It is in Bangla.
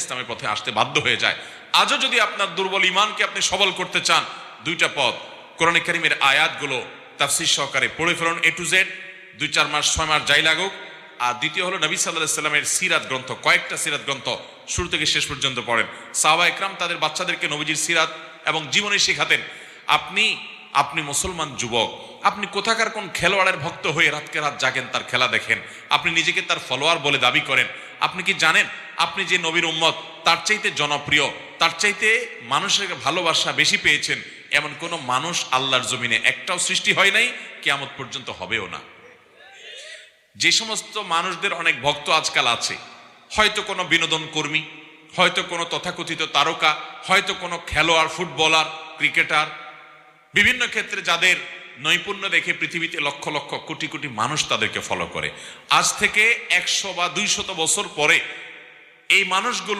ইসলামের পথে আসতে বাধ্য হয়ে যায়। আজও যদি আপনার দুর্বল ঈমানকে আপনি সবল করতে চান, দুইটা পথ, কোরআনে কারীমের আয়াতগুলো তাফসীর সহকারে পড়ে ফেলুন A to Z, 2-4 মাস 6 মাস যাই লাগুক। আর দ্বিতীয় হলো নবী সাল্লাল্লাহু আলাইহি সাল্লামের সিরাত গ্রন্থ, কয়েকটা সিরাত গ্রন্থ শুরু থেকে শেষ পর্যন্ত পড়েন। সাহাবা ইকরাম তাদের বাচ্চাদেরকে নবীজির সিরাত এবং জীবনী শেখাতেন। আপনি মুসলমান যুবক, আপনি কোথাকার কোন খেলোয়াড়ের ভক্ত হয়ে রাতকে রাত জাগেন, তার খেলা দেখেন, আপনি নিজেকে তার ফলোয়ার বলে দাবি করেন। আপনি কি জানেন আপনি যে নবীর উম্মত, তার চাইতে জনপ্রিয়, তার চাইতে মানুষের ভালোবাসা বেশি পেয়েছেন এমন কোন মানুষ আল্লাহর জমিনে একটাও সৃষ্টি হয় নাই, কিয়ামত পর্যন্ত হবেও না। যে সমস্ত মানুষদের অনেক ভক্ত আজকাল আছে, হয়তো কোনো বিনোদন কর্মী, হয়তো কোনো তথাকথিত তারকা, হয়তো কোনো খেলোয়াড়, ফুটবলার, ক্রিকেটার, বিভিন্ন ক্ষেত্রে যাদের নৈপুণ্য দেখে পৃথিবীতে লক্ষ লক্ষ কোটি কোটি মানুষ তাদেরকে ফলো করে। আজ থেকে 100 বা 200 বছর পরে এই মানুষগুলো